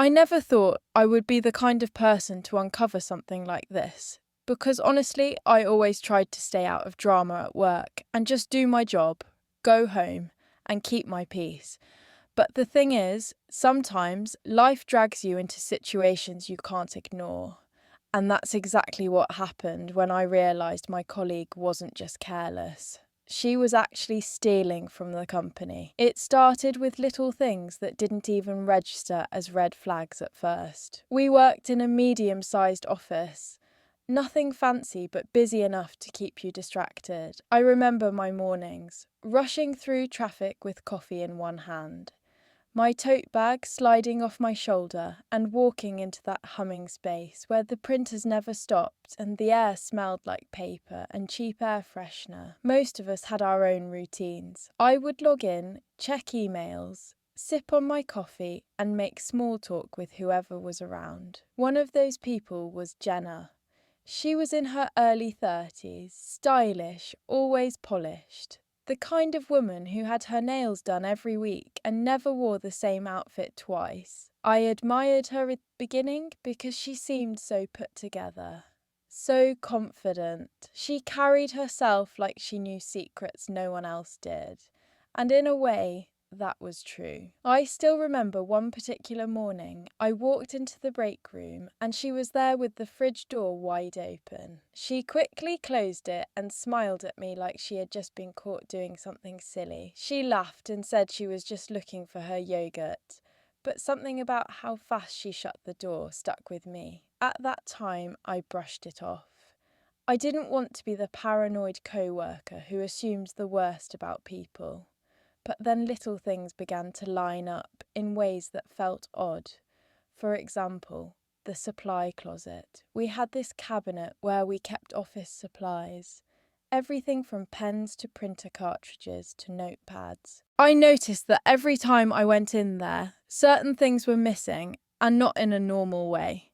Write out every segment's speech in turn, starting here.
I never thought I would be the kind of person to uncover something like this, because honestly, I always tried to stay out of drama at work and just do my job, go home, and keep my peace. But the thing is, sometimes life drags you into situations you can't ignore. And that's exactly what happened when I realised my colleague wasn't just careless. She was actually stealing from the company. It started with little things that didn't even register as red flags at first. We worked in a medium-sized office. Nothing fancy, but busy enough to keep you distracted. I remember my mornings, rushing through traffic with coffee in one hand, my tote bag sliding off my shoulder, and walking into that humming space where the printers never stopped and the air smelled like paper and cheap air freshener. Most of us had our own routines. I would log in, check emails, sip on my coffee, and make small talk with whoever was around. One of those people was Jenna. She was in her early 30s, stylish, always polished. The kind of woman who had her nails done every week and never wore the same outfit twice. I admired her at the beginning because she seemed so put together, so confident. She carried herself like she knew secrets no one else did. And in a way, that was true. I still remember one particular morning, I walked into the break room and she was there with the fridge door wide open. She quickly closed it and smiled at me like she had just been caught doing something silly. She laughed and said she was just looking for her yogurt, but something about how fast she shut the door stuck with me. At that time, I brushed it off. I didn't want to be the paranoid co-worker who assumes the worst about people. But then little things began to line up in ways that felt odd. For example, the supply closet. We had this cabinet where we kept office supplies. Everything from pens to printer cartridges to notepads. I noticed that every time I went in there, certain things were missing, and not in a normal way.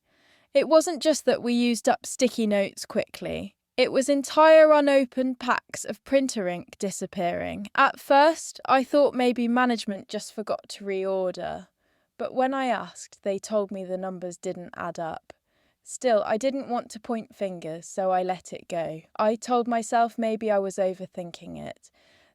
It wasn't just that we used up sticky notes quickly. It was entire unopened packs of printer ink disappearing. At first, I thought maybe management just forgot to reorder, but when I asked, they told me the numbers didn't add up. Still, I didn't want to point fingers, so I let it go. I told myself maybe I was overthinking it,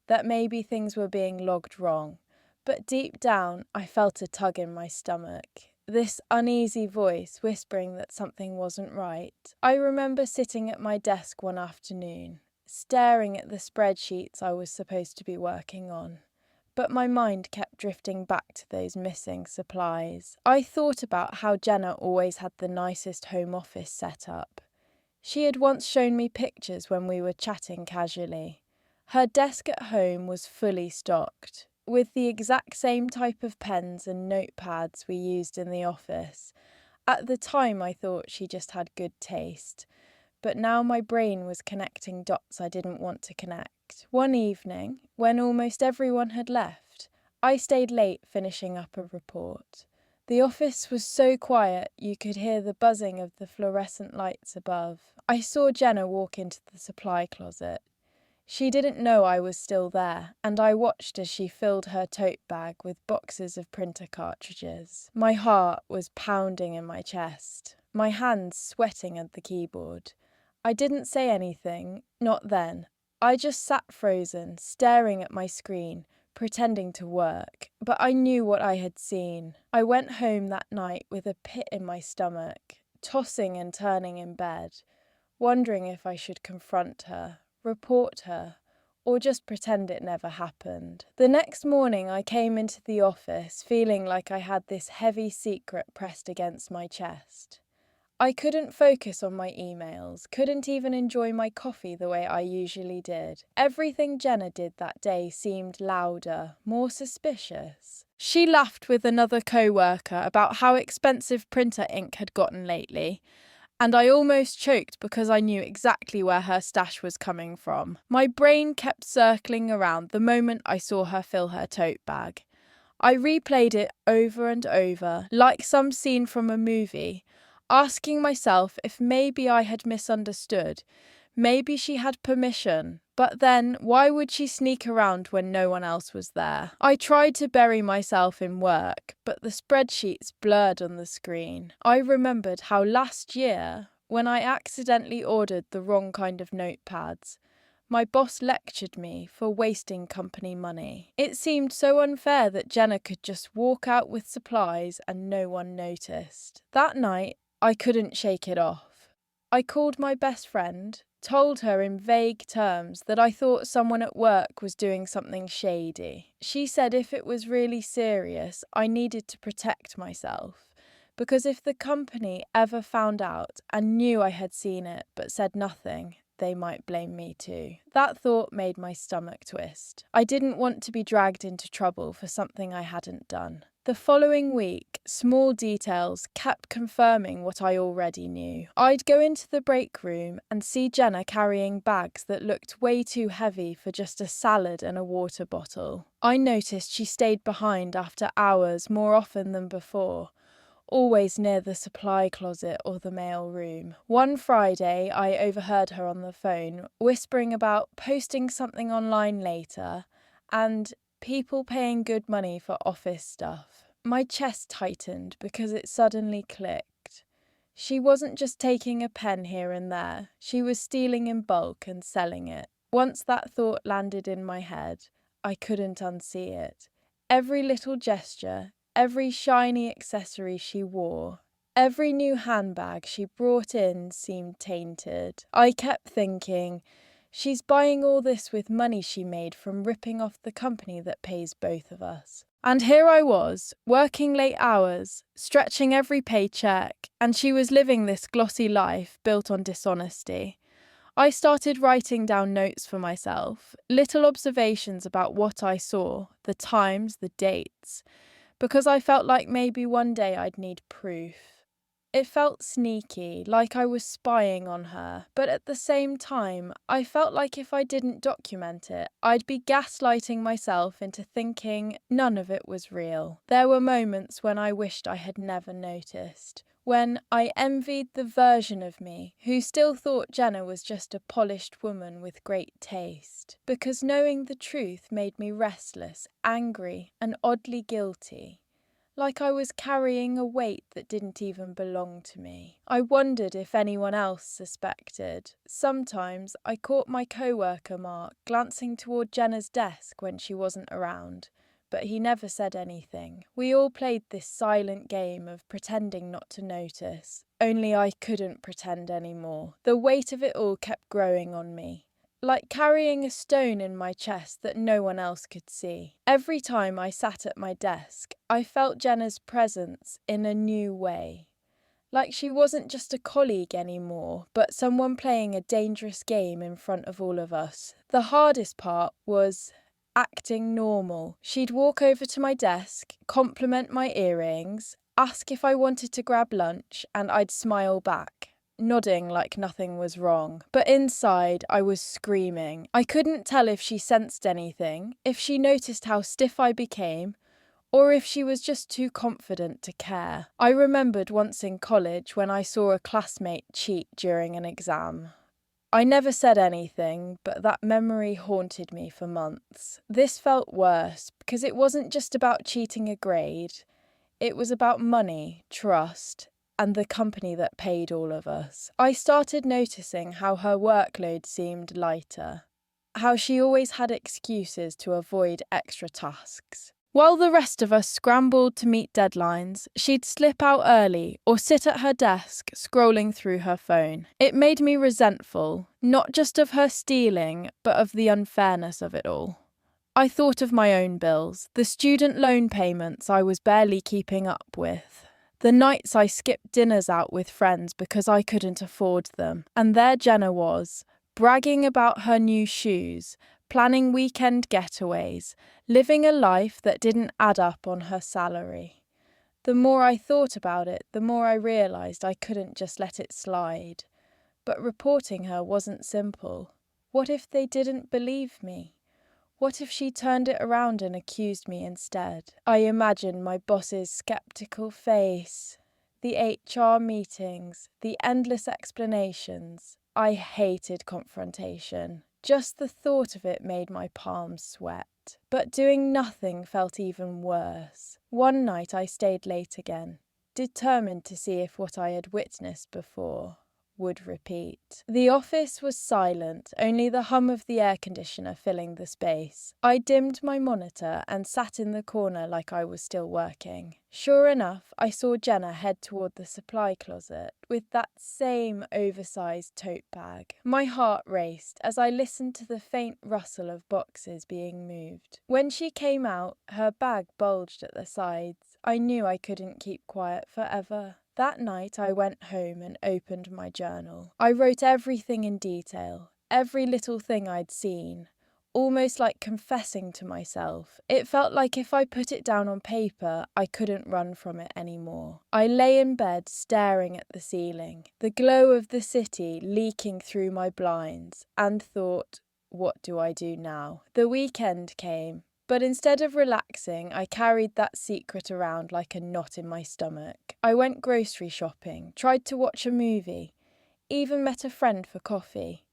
that maybe things were being logged wrong. But deep down, I felt a tug in my stomach. This uneasy voice whispering that something wasn't right. I remember sitting at my desk one afternoon, staring at the spreadsheets I was supposed to be working on. But my mind kept drifting back to those missing supplies. I thought about how Jenna always had the nicest home office set up. She had once shown me pictures when we were chatting casually. Her desk at home was fully stocked, with the exact same type of pens and notepads we used in the office. At the time, I thought she just had good taste, but now my brain was connecting dots I didn't want to connect. One evening, when almost everyone had left, I stayed late finishing up a report. The office was so quiet you could hear the buzzing of the fluorescent lights above. I saw Jenna walk into the supply closet. She didn't know I was still there, and I watched as she filled her tote bag with boxes of printer cartridges. My heart was pounding in my chest, my hands sweating at the keyboard. I didn't say anything, not then. I just sat frozen, staring at my screen, pretending to work, but I knew what I had seen. I went home that night with a pit in my stomach, tossing and turning in bed, wondering if I should confront her, report her, or just pretend it never happened. The next morning I came into the office feeling like I had this heavy secret pressed against my chest. I couldn't focus on my emails, couldn't even enjoy my coffee the way I usually did. Everything Jenna did that day seemed louder, more suspicious. She laughed with another co-worker about how expensive printer ink had gotten lately, and I almost choked because I knew exactly where her stash was coming from. My brain kept circling around the moment I saw her fill her tote bag. I replayed it over and over, like some scene from a movie, asking myself if maybe I had misunderstood, maybe she had permission, But then, why would she sneak around when no one else was there? I tried to bury myself in work, but the spreadsheets blurred on the screen. I remembered how last year, when I accidentally ordered the wrong kind of notepads, my boss lectured me for wasting company money. It seemed so unfair that Jenna could just walk out with supplies and no one noticed. That night, I couldn't shake it off. I called my best friend, told her in vague terms that I thought someone at work was doing something shady. She said if it was really serious, I needed to protect myself, because if the company ever found out and knew I had seen it but said nothing, they might blame me too. That thought made my stomach twist. I didn't want to be dragged into trouble for something I hadn't done. The following week, small details kept confirming what I already knew. I'd go into the break room and see Jenna carrying bags that looked way too heavy for just a salad and a water bottle. I noticed she stayed behind after hours more often than before, always near the supply closet or the mail room. One Friday, I overheard her on the phone, whispering about posting something online later and people paying good money for office stuff. My chest tightened because it suddenly clicked. She wasn't just taking a pen here and there, she was stealing in bulk and selling it. Once that thought landed in my head, I couldn't unsee it. Every little gesture, every shiny accessory she wore, every new handbag she brought in seemed tainted. I kept thinking, she's buying all this with money she made from ripping off the company that pays both of us. And here I was, working late hours, stretching every paycheck, and she was living this glossy life built on dishonesty. I started writing down notes for myself, little observations about what I saw, the times, the dates, because I felt like maybe one day I'd need proof. It felt sneaky, like I was spying on her, but at the same time, I felt like if I didn't document it, I'd be gaslighting myself into thinking none of it was real. There were moments when I wished I had never noticed, when I envied the version of me who still thought Jenna was just a polished woman with great taste, because knowing the truth made me restless, angry, and oddly guilty. Like I was carrying a weight that didn't even belong to me. I wondered if anyone else suspected. Sometimes I caught my co-worker Mark glancing toward Jenna's desk when she wasn't around, but he never said anything. We all played this silent game of pretending not to notice, only I couldn't pretend anymore. The weight of it all kept growing on me, like carrying a stone in my chest that no one else could see. Every time I sat at my desk, I felt Jenna's presence in a new way. Like she wasn't just a colleague anymore, but someone playing a dangerous game in front of all of us. The hardest part was acting normal. She'd walk over to my desk, compliment my earrings, ask if I wanted to grab lunch, and I'd smile back, nodding like nothing was wrong. But inside, I was screaming. I couldn't tell if she sensed anything, if she noticed how stiff I became, or if she was just too confident to care. I remembered once in college when I saw a classmate cheat during an exam. I never said anything, but that memory haunted me for months. This felt worse because it wasn't just about cheating a grade. It was about money, trust, and the company that paid all of us. I started noticing how her workload seemed lighter, how she always had excuses to avoid extra tasks. While the rest of us scrambled to meet deadlines, she'd slip out early or sit at her desk scrolling through her phone. It made me resentful, not just of her stealing, but of the unfairness of it all. I thought of my own bills, the student loan payments I was barely keeping up with, the nights I skipped dinners out with friends because I couldn't afford them. And there Jenna was, bragging about her new shoes, planning weekend getaways, living a life that didn't add up on her salary. The more I thought about it, the more I realised I couldn't just let it slide. But reporting her wasn't simple. What if they didn't believe me? What if she turned it around and accused me instead? I imagined my boss's sceptical face, the HR meetings, the endless explanations. I hated confrontation. Just the thought of it made my palms sweat. But doing nothing felt even worse. One night I stayed late again, determined to see if what I had witnessed before would repeat. The office was silent, only the hum of the air conditioner filling the space. I dimmed my monitor and sat in the corner like I was still working. Sure enough, I saw Jenna head toward the supply closet with that same oversized tote bag. My heart raced as I listened to the faint rustle of boxes being moved. When she came out, her bag bulged at the sides. I knew I couldn't keep quiet forever. That night I went home and opened my journal. I wrote everything in detail, every little thing I'd seen, almost like confessing to myself. It felt like if I put it down on paper, I couldn't run from it anymore. I lay in bed staring at the ceiling, the glow of the city leaking through my blinds, and thought, what do I do now? The weekend came. But instead of relaxing, I carried that secret around like a knot in my stomach. I went grocery shopping, tried to watch a movie, even met a friend for coffee.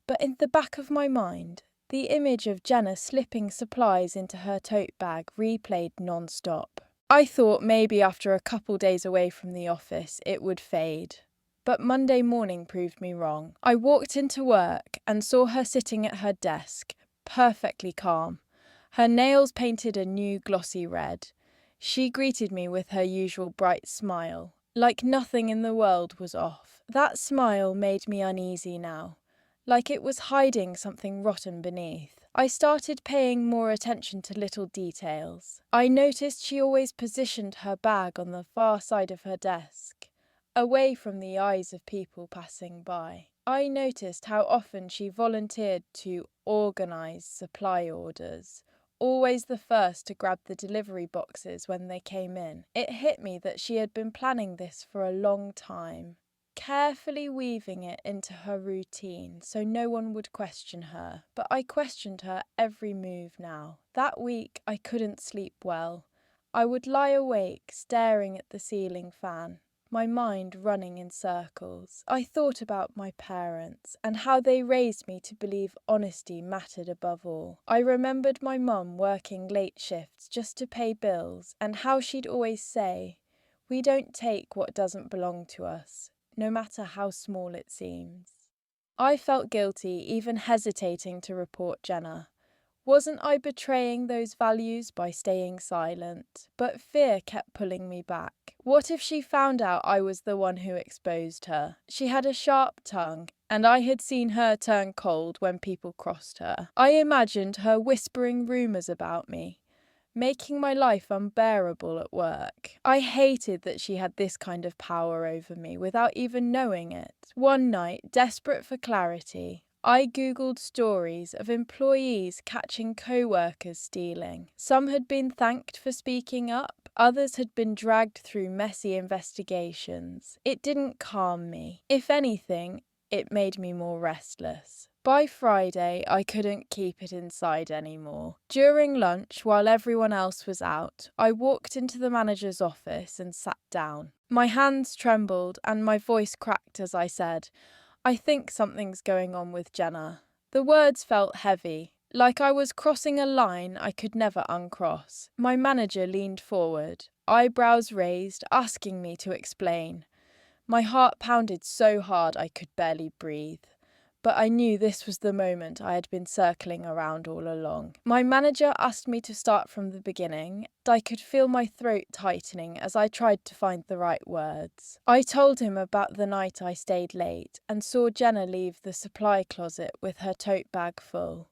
But in the back of my mind, the image of Jenna slipping supplies into her tote bag replayed non-stop. I thought maybe after a couple days away from the office it would fade. But Monday morning proved me wrong. I walked into work and saw her sitting at her desk, perfectly calm. Her nails painted a new glossy red. She greeted me with her usual bright smile, like nothing in the world was off. That smile made me uneasy now, like it was hiding something rotten beneath. I started paying more attention to little details. I noticed she always positioned her bag on the far side of her desk, away from the eyes of people passing by. I noticed how often she volunteered to organise supply orders, always the first to grab the delivery boxes when they came in. It hit me that she had been planning this for a long time, carefully weaving it into her routine so no one would question her. But I questioned her every move now. That week I couldn't sleep well. I would lie awake staring at the ceiling fan, my mind running in circles. I thought about my parents and how they raised me to believe honesty mattered above all. I remembered my mum working late shifts just to pay bills and how she'd always say, "We don't take what doesn't belong to us, no matter how small it seems." I felt guilty even hesitating to report Jenna. Wasn't I betraying those values by staying silent? But fear kept pulling me back. What if she found out I was the one who exposed her? She had a sharp tongue, and I had seen her turn cold when people crossed her. I imagined her whispering rumours about me, making my life unbearable at work. I hated that she had this kind of power over me without even knowing it. One night, desperate for clarity, I googled stories of employees catching co-workers stealing. Some had been thanked for speaking up, others had been dragged through messy investigations. It didn't calm me. If anything, it made me more restless. By Friday, I couldn't keep it inside anymore. During lunch, while everyone else was out, I walked into the manager's office and sat down. My hands trembled and my voice cracked as I said, "I think something's going on with Jenna." The words felt heavy, like I was crossing a line I could never uncross. My manager leaned forward, eyebrows raised, asking me to explain. My heart pounded so hard I could barely breathe. But I knew this was the moment I had been circling around all along. My manager asked me to start from the beginning, and I could feel my throat tightening as I tried to find the right words. I told him about the night I stayed late and saw Jenna leave the supply closet with her tote bag full,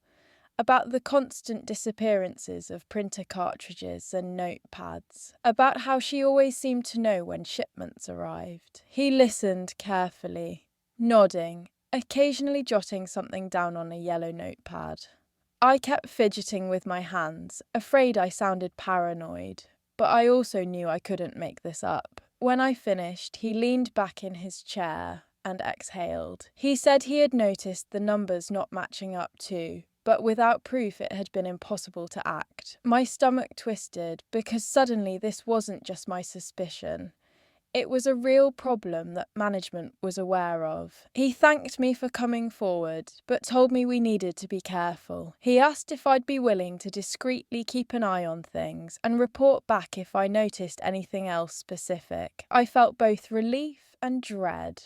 about the constant disappearances of printer cartridges and notepads, about how she always seemed to know when shipments arrived. He listened carefully, nodding, occasionally jotting something down on a yellow notepad. I kept fidgeting with my hands, afraid I sounded paranoid, but I also knew I couldn't make this up. When I finished, he leaned back in his chair and exhaled. He said he had noticed the numbers not matching up too, but without proof it had been impossible to act. My stomach twisted because suddenly this wasn't just my suspicion. It was a real problem that management was aware of. He thanked me for coming forward, but told me we needed to be careful. He asked if I'd be willing to discreetly keep an eye on things and report back if I noticed anything else specific. I felt both relief and dread.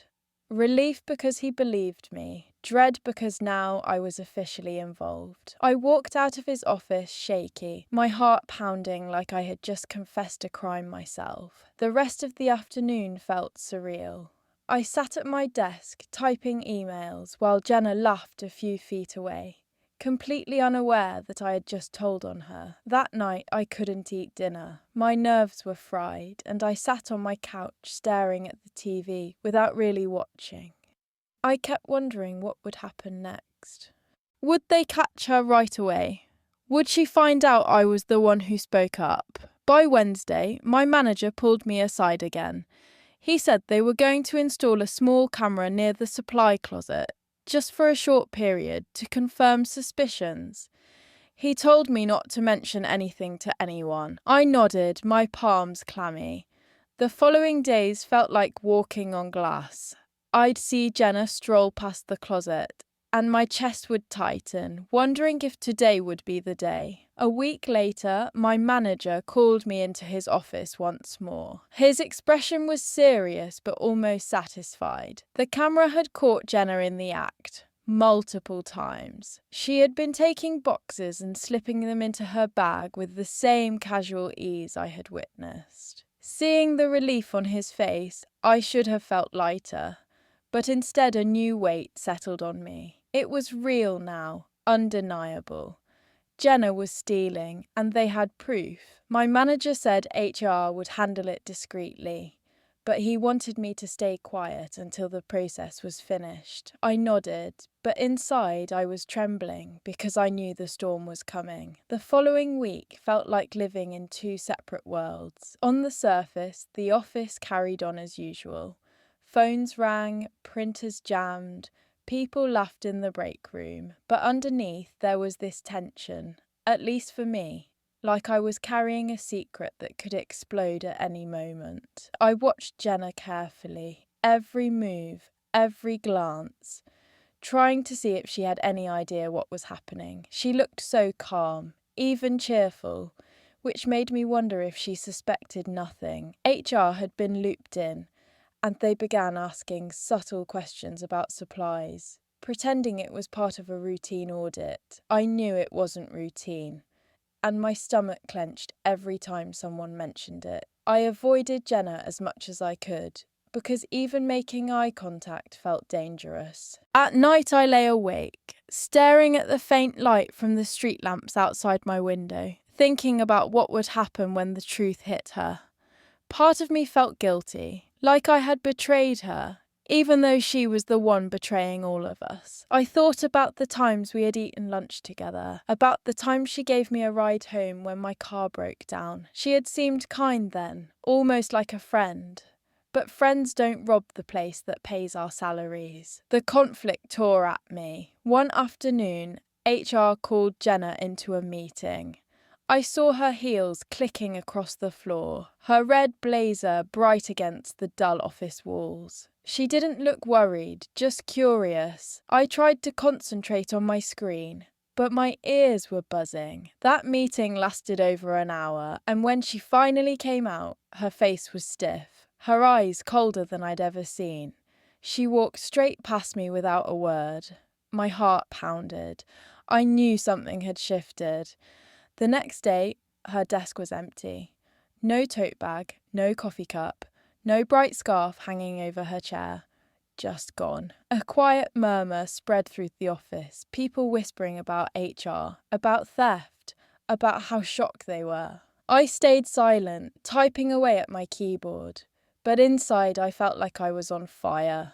Relief because he believed me, dread because now I was officially involved. I walked out of his office shaky, my heart pounding like I had just confessed a crime myself. The rest of the afternoon felt surreal. I sat at my desk typing emails while Jenna laughed a few feet away, completely unaware that I had just told on her. That night I couldn't eat dinner. My nerves were fried, and I sat on my couch staring at the TV without really watching. I kept wondering what would happen next. Would they catch her right away? Would she find out I was the one who spoke up? By Wednesday, my manager pulled me aside again. He said they were going to install a small camera near the supply closet, just for a short period, to confirm suspicions. He told me not to mention anything to anyone. I nodded, my palms clammy. The following days felt like walking on glass. I'd see Jenna stroll past the closet, and my chest would tighten, wondering if today would be the day. A week later, my manager called me into his office once more. His expression was serious but almost satisfied. The camera had caught Jenna in the act. Multiple times. She had been taking boxes and slipping them into her bag with the same casual ease I had witnessed. Seeing the relief on his face, I should have felt lighter, but instead a new weight settled on me. It was real now, undeniable. Jenna was stealing, and they had proof. My manager said HR would handle it discreetly, but he wanted me to stay quiet until the process was finished. I nodded, but inside I was trembling because I knew the storm was coming. The following week felt like living in two separate worlds. On the surface, the office carried on as usual. Phones rang, printers jammed, people laughed in the break room. But underneath there was this tension, at least for me. Like I was carrying a secret that could explode at any moment. I watched Jenna carefully, every move, every glance, trying to see if she had any idea what was happening. She looked so calm, even cheerful, which made me wonder if she suspected nothing. HR had been looped in, and they began asking subtle questions about supplies, pretending it was part of a routine audit. I knew it wasn't routine, and my stomach clenched every time someone mentioned it. I avoided Jenna as much as I could, because even making eye contact felt dangerous. At night I lay awake, staring at the faint light from the street lamps outside my window, thinking about what would happen when the truth hit her. Part of me felt guilty, like I had betrayed her, even though she was the one betraying all of us. I thought about the times we had eaten lunch together, about the time she gave me a ride home when my car broke down. She had seemed kind then, almost like a friend. But friends don't rob the place that pays our salaries. The conflict tore at me. One afternoon, HR called Jenna into a meeting. I saw her heels clicking across the floor, her red blazer bright against the dull office walls. She didn't look worried, just curious. I tried to concentrate on my screen, but my ears were buzzing. That meeting lasted over an hour, and when she finally came out, her face was stiff, her eyes colder than I'd ever seen. She walked straight past me without a word. My heart pounded. I knew something had shifted. The next day, her desk was empty. No tote bag, no coffee cup, no bright scarf hanging over her chair. Just gone. A quiet murmur spread through the office, people whispering about HR, about theft, about how shocked they were. I stayed silent, typing away at my keyboard, but inside I felt like I was on fire.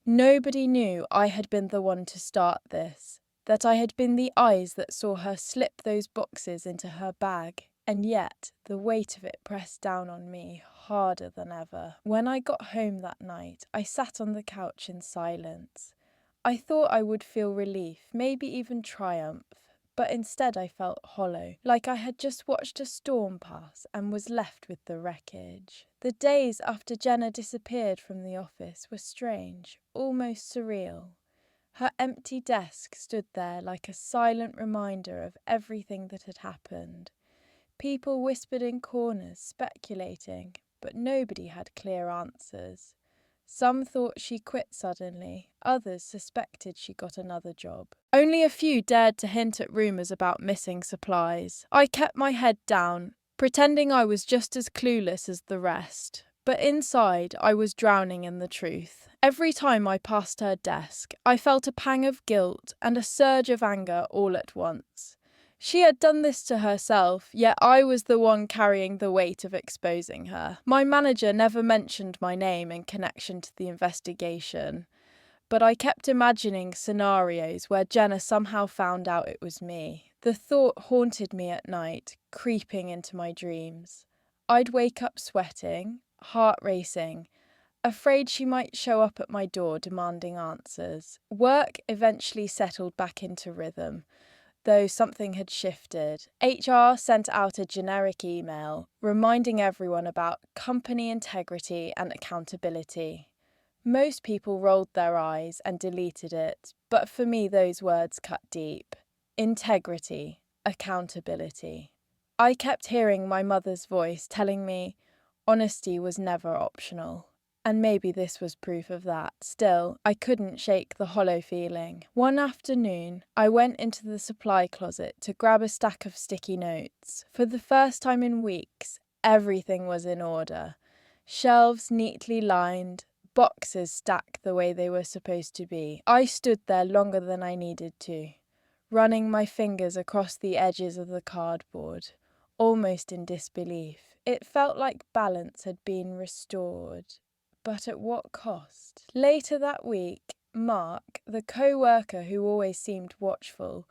Nobody knew I had been the one to start this, that I had been the eyes that saw her slip those boxes into her bag, and yet the weight of it pressed down on me harder than ever. When I got home that night, I sat on the couch in silence. I thought I would feel relief, maybe even triumph, But instead I felt hollow, like I had just watched a storm pass and was left with the wreckage. The days after Jenna disappeared from the office were strange, almost surreal. Her empty desk stood there like a silent reminder of everything that had happened. People whispered in corners, speculating, but nobody had clear answers. Some thought she quit suddenly, others suspected she got another job. Only a few dared to hint at rumours about missing supplies. I kept my head down, pretending I was just as clueless as the rest. But inside, I was drowning in the truth. Every time I passed her desk, I felt a pang of guilt and a surge of anger all at once. She had done this to herself, yet I was the one carrying the weight of exposing her. My manager never mentioned my name in connection to the investigation, but I kept imagining scenarios where Jenna somehow found out it was me. The thought haunted me at night, creeping into my dreams. I'd wake up sweating, heart racing, afraid she might show up at my door demanding answers. Work eventually settled back into rhythm, though something had shifted. HR sent out a generic email reminding everyone about company integrity and accountability. Most people rolled their eyes and deleted it, but for me those words cut deep. Integrity, accountability. I kept hearing my mother's voice telling me honesty was never optional. And maybe this was proof of that. Still, I couldn't shake the hollow feeling. One afternoon, I went into the supply closet to grab a stack of sticky notes. For the first time in weeks, everything was in order. Shelves neatly lined, boxes stacked the way they were supposed to be. I stood there longer than I needed to, running my fingers across the edges of the cardboard, almost in disbelief. It felt like balance had been restored. But at what cost? Later that week, Mark, the co-worker who always seemed watchful,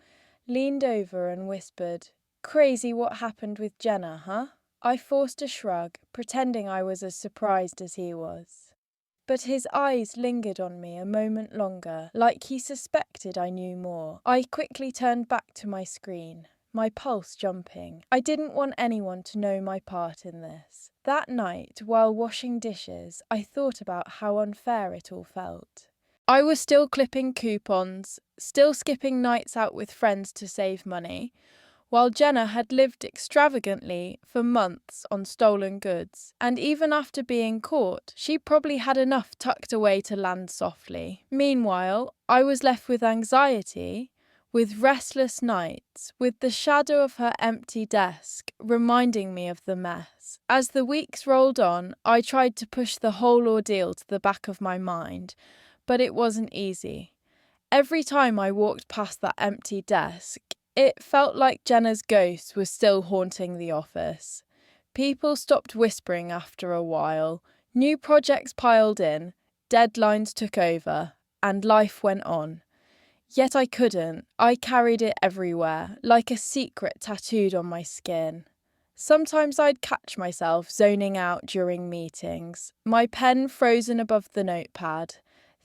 leaned over and whispered, "Crazy what happened with Jenna, huh?" I forced a shrug, pretending I was as surprised as he was. But his eyes lingered on me a moment longer, like he suspected I knew more. I quickly turned back to my screen, my pulse jumping. I didn't want anyone to know my part in this. That night, while washing dishes, I thought about how unfair it all felt. I was still clipping coupons, still skipping nights out with friends to save money, while Jenna had lived extravagantly for months on stolen goods. And even after being caught, she probably had enough tucked away to land softly. Meanwhile, I was left with anxiety, with restless nights, with the shadow of her empty desk reminding me of the mess. As the weeks rolled on, I tried to push the whole ordeal to the back of my mind, but it wasn't easy. Every time I walked past that empty desk, it felt like Jenna's ghost was still haunting the office. People stopped whispering after a while, new projects piled in, deadlines took over, and life went on. Yet I couldn't. I carried it everywhere, like a secret tattooed on my skin. Sometimes I'd catch myself zoning out during meetings, my pen frozen above the notepad,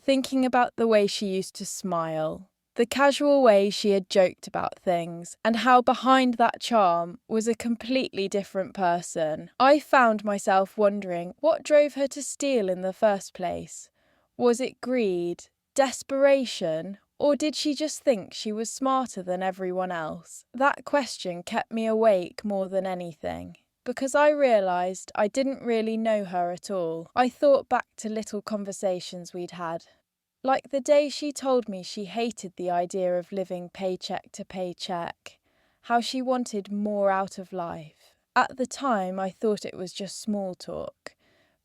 thinking about the way she used to smile, the casual way she had joked about things, and how behind that charm was a completely different person. I found myself wondering what drove her to steal in the first place. Was it greed, desperation, or did she just think she was smarter than everyone else? That question kept me awake more than anything, because I realised I didn't really know her at all. I thought back to little conversations we'd had, like the day she told me she hated the idea of living paycheck to paycheck, how she wanted more out of life. At the time, I thought it was just small talk,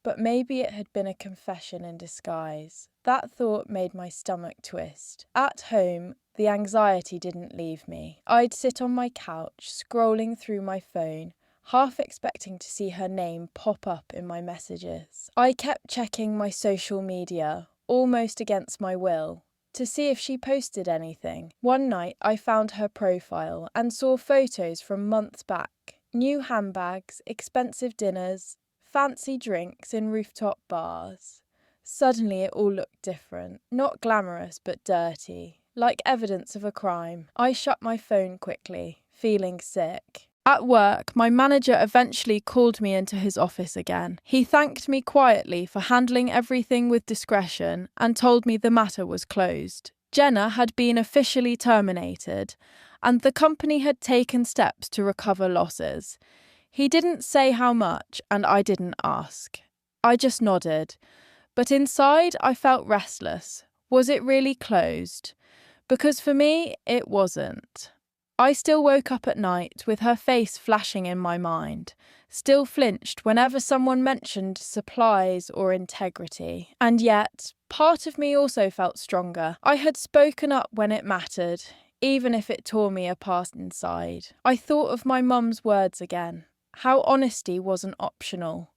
but maybe it had been a confession in disguise. That thought made my stomach twist. At home, the anxiety didn't leave me. I'd sit on my couch, scrolling through my phone, half expecting to see her name pop up in my messages. I kept checking my social media, almost against my will, to see if she posted anything. One night, I found her profile and saw photos from months back. New handbags, expensive dinners, fancy drinks in rooftop bars. Suddenly it all looked different. Not glamorous, but dirty. like evidence of a crime. I shut my phone quickly, feeling sick. At work, my manager eventually called me into his office again. He thanked me quietly for handling everything with discretion and told me the matter was closed. Jenna had been officially terminated, and the company had taken steps to recover losses. He didn't say how much, and I didn't ask. I just nodded. But inside, I felt restless. Was it really closed? Because for me, it wasn't. I still woke up at night with her face flashing in my mind, still flinched whenever someone mentioned supplies or integrity. And yet, part of me also felt stronger. I had spoken up when it mattered, even if it tore me apart inside. I thought of my mum's words again, how honesty wasn't optional.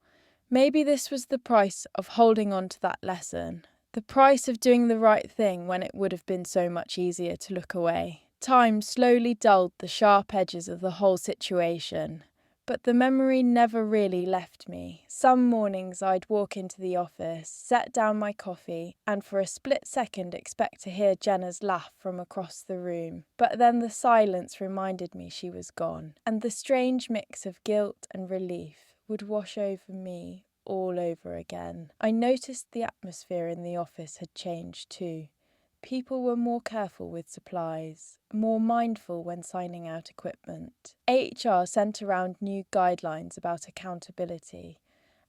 Maybe this was the price of holding on to that lesson, the price of doing the right thing when it would have been so much easier to look away. Time slowly dulled the sharp edges of the whole situation, but the memory never really left me. Some mornings I'd walk into the office, set down my coffee, and for a split second expect to hear Jenna's laugh from across the room. But then the silence reminded me she was gone, and the strange mix of guilt and relief would wash over me all over again. I noticed the atmosphere in the office had changed too. People were more careful with supplies, more mindful when signing out equipment. HR sent around new guidelines about accountability,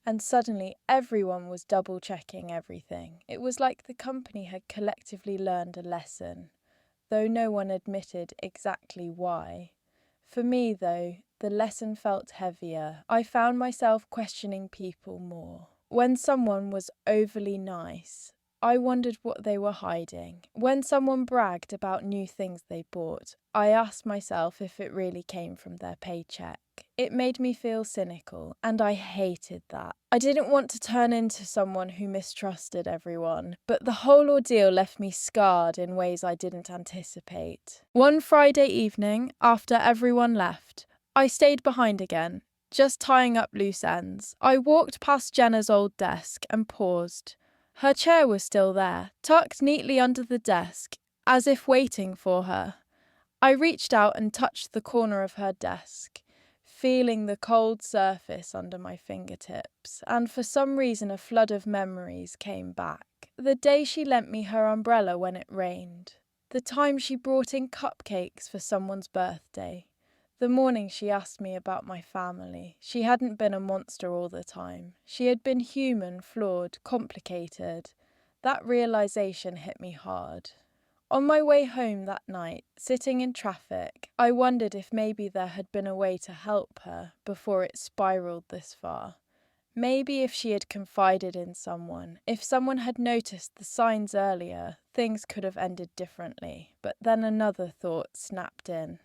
and suddenly everyone was double-checking everything. It was like the company had collectively learned a lesson, though no one admitted exactly why. For me, though, the lesson felt heavier. I found myself questioning people more. When someone was overly nice, I wondered what they were hiding. When someone bragged about new things they bought, I asked myself if it really came from their paycheck. It made me feel cynical, and I hated that. I didn't want to turn into someone who mistrusted everyone, but the whole ordeal left me scarred in ways I didn't anticipate. One Friday evening, after everyone left, I stayed behind again, just tying up loose ends. I walked past Jenna's old desk and paused. Her chair was still there, tucked neatly under the desk, as if waiting for her. I reached out and touched the corner of her desk, feeling the cold surface under my fingertips, and for some reason a flood of memories came back. The day she lent me her umbrella when it rained, the time she brought in cupcakes for someone's birthday, the morning she asked me about my family. She hadn't been a monster all the time. She had been human, flawed, complicated. That realization hit me hard. On my way home that night, sitting in traffic, I wondered if maybe there had been a way to help her before it spiraled this far. Maybe if she had confided in someone, if someone had noticed the signs earlier, things could have ended differently. But then another thought snapped in.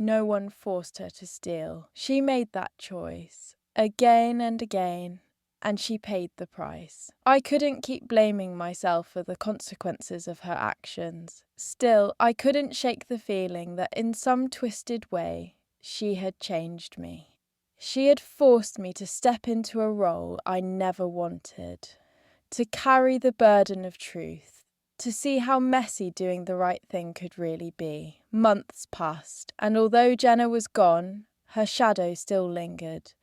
No one forced her to steal. She made that choice, again and again, and she paid the price. I couldn't keep blaming myself for the consequences of her actions. Still, I couldn't shake the feeling that in some twisted way, she had changed me. She had forced me to step into a role I never wanted, to carry the burden of truth, to see how messy doing the right thing could really be. Months passed, and although Jenna was gone, her shadow still lingered.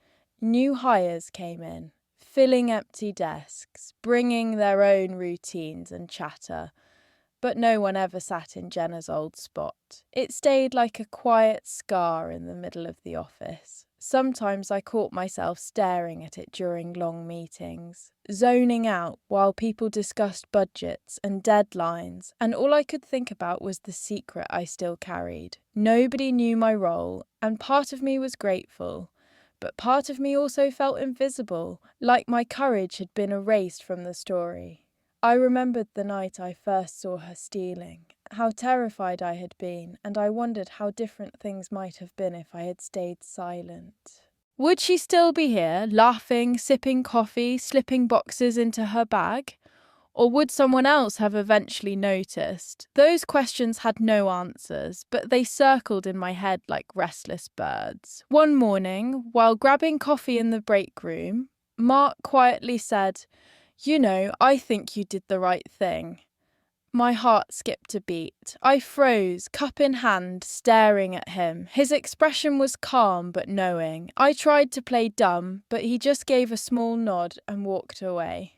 New hires came in, filling empty desks, bringing their own routines and chatter, but no one ever sat in Jenna's old spot. It stayed like a quiet scar in the middle of the office. Sometimes I caught myself staring at it during long meetings, zoning out while people discussed budgets and deadlines, and all I could think about was the secret I still carried. Nobody knew my role, and part of me was grateful, but part of me also felt invisible, like my courage had been erased from the story. I remembered the night I first saw her stealing, how terrified I had been, and I wondered how different things might have been if I had stayed silent. Would she still be here, laughing, sipping coffee, slipping boxes into her bag? Or would someone else have eventually noticed? Those questions had no answers, but they circled in my head like restless birds. One morning, while grabbing coffee in the break room, Mark quietly said, "You know, I think you did the right thing." My heart skipped a beat. I froze, cup in hand, staring at him. His expression was calm but knowing. I tried to play dumb, but he just gave a small nod and walked away.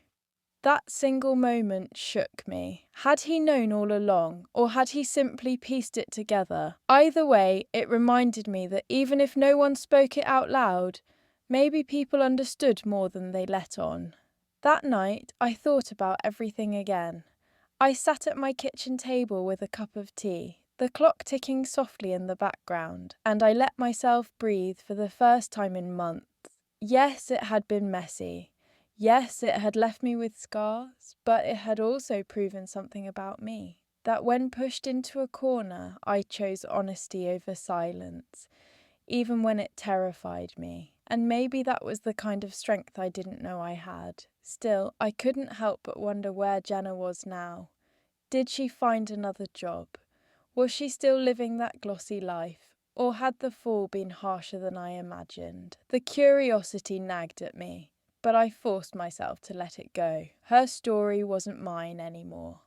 That single moment shook me. Had he known all along, or had he simply pieced it together? Either way, it reminded me that even if no one spoke it out loud, maybe people understood more than they let on. That night, I thought about everything again. I sat at my kitchen table with a cup of tea, the clock ticking softly in the background, and I let myself breathe for the first time in months. Yes, it had been messy. Yes, it had left me with scars, but it had also proven something about me. That when pushed into a corner, I chose honesty over silence, even when it terrified me. And maybe that was the kind of strength I didn't know I had. Still, I couldn't help but wonder where Jenna was now. Did she find another job? Was she still living that glossy life? Or had the fall been harsher than I imagined? The curiosity nagged at me, but I forced myself to let it go. Her story wasn't mine anymore.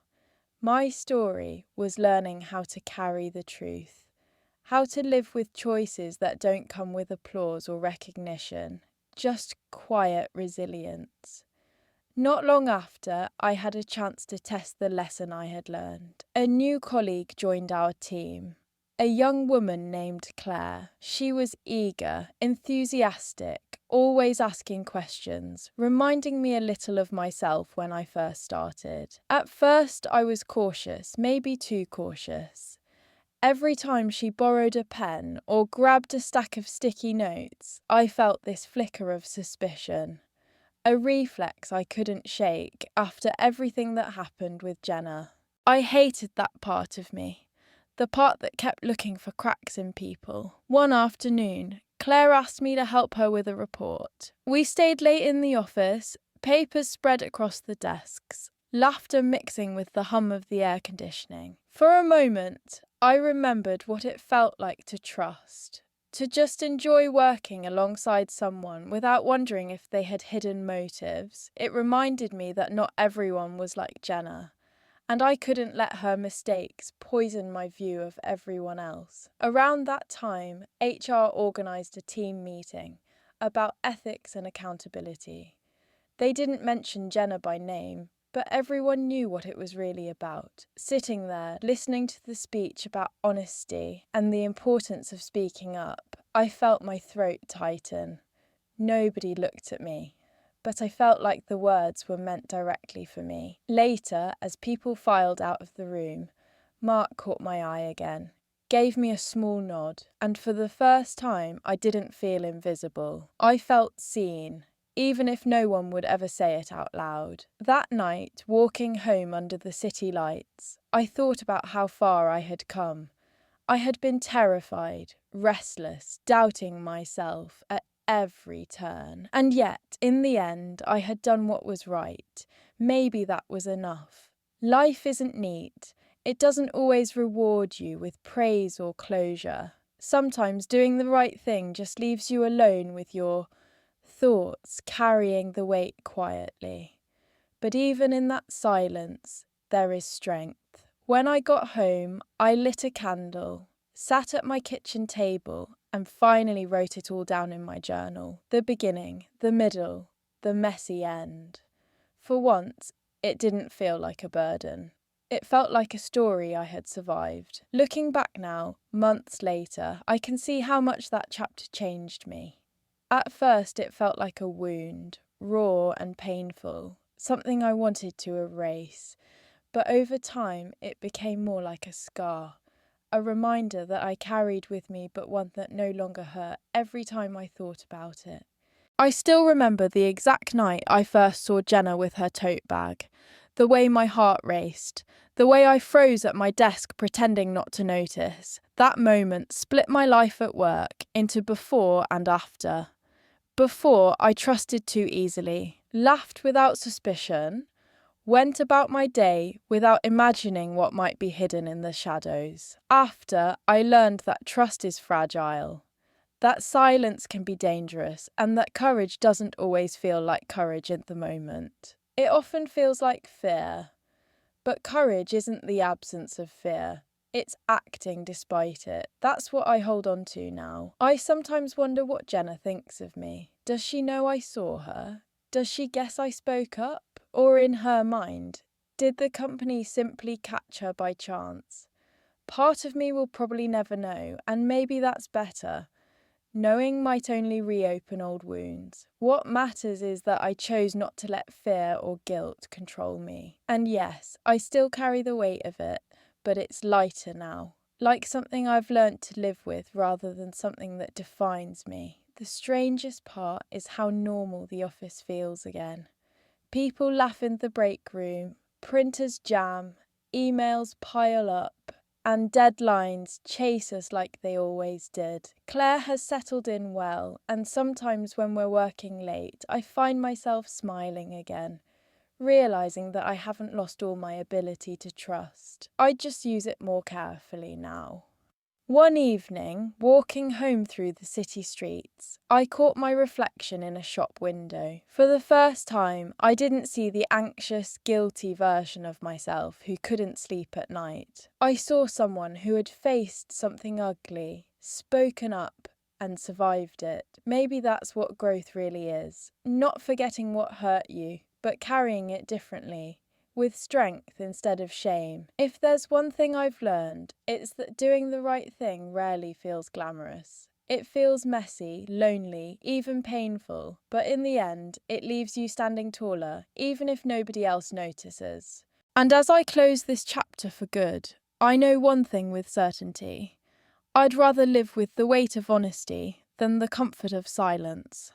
My story was learning how to carry the truth, how to live with choices that don't come with applause or recognition, just quiet resilience. Not long after, I had a chance to test the lesson I had learned. A new colleague joined our team, a young woman named Claire. She was eager, enthusiastic, always asking questions, reminding me a little of myself when I first started. At first, I was cautious, maybe too cautious. Every time she borrowed a pen or grabbed a stack of sticky notes, I felt this flicker of suspicion. A reflex I couldn't shake after everything that happened with Jenna. I hated that part of me, the part that kept looking for cracks in people. One afternoon, Claire asked me to help her with a report. We stayed late in the office, papers spread across the desks, laughter mixing with the hum of the air conditioning. For a moment, I remembered what it felt like to trust. To just enjoy working alongside someone without wondering if they had hidden motives. It reminded me that not everyone was like Jenna, and I couldn't let her mistakes poison my view of everyone else. Around that time, HR organised a team meeting about ethics and accountability. They didn't mention Jenna by name, but everyone knew what it was really about. Sitting there, listening to the speech about honesty and the importance of speaking up, I felt my throat tighten. Nobody looked at me, but I felt like the words were meant directly for me. Later, as people filed out of the room, Mark caught my eye again, gave me a small nod, and for the first time I didn't feel invisible. I felt seen, even if no one would ever say it out loud. That night, walking home under the city lights, I thought about how far I had come. I had been terrified, restless, doubting myself at every turn. And yet, in the end, I had done what was right. Maybe that was enough. Life isn't neat. It doesn't always reward you with praise or closure. Sometimes doing the right thing just leaves you alone with your thoughts carrying the weight quietly. But even in that silence, there is strength. When I got home, I lit a candle, sat at my kitchen table, and finally wrote it all down in my journal. The beginning, the middle, the messy end. For once, it didn't feel like a burden. It felt like a story I had survived. Looking back now, months later, I can see how much that chapter changed me. At first, it felt like a wound, raw and painful, something I wanted to erase. But over time, it became more like a scar, a reminder that I carried with me, but one that no longer hurt every time I thought about it. I still remember the exact night I first saw Jenna with her tote bag, the way my heart raced, the way I froze at my desk pretending not to notice. That moment split my life at work into before and after. Before, I trusted too easily, laughed without suspicion, went about my day without imagining what might be hidden in the shadows. After, I learned that trust is fragile, that silence can be dangerous, and that courage doesn't always feel like courage at the moment. It often feels like fear. But courage isn't the absence of fear. It's acting despite it. That's what I hold on to now. I sometimes wonder what Jenna thinks of me. Does she know I saw her? Does she guess I spoke up? Or in her mind, did the company simply catch her by chance? Part of me will probably never know, and maybe that's better. Knowing might only reopen old wounds. What matters is that I chose not to let fear or guilt control me. And yes, I still carry the weight of it, but it's lighter now. Like something I've learnt to live with rather than something that defines me. The strangest part is how normal the office feels again. People laugh in the break room, printers jam, emails pile up, and deadlines chase us like they always did. Claire has settled in well, and sometimes when we're working late, I find myself smiling again, realising that I haven't lost all my ability to trust. I just use it more carefully now. One evening, walking home through the city streets, I caught my reflection in a shop window. For the first time, I didn't see the anxious, guilty version of myself who couldn't sleep at night. I saw someone who had faced something ugly, spoken up, and survived it. Maybe that's what growth really is. Not forgetting what hurt you, but carrying it differently, with strength instead of shame. If there's one thing I've learned, it's that doing the right thing rarely feels glamorous. It feels messy, lonely, even painful, but in the end, it leaves you standing taller, even if nobody else notices. And as I close this chapter for good, I know one thing with certainty. I'd rather live with the weight of honesty than the comfort of silence.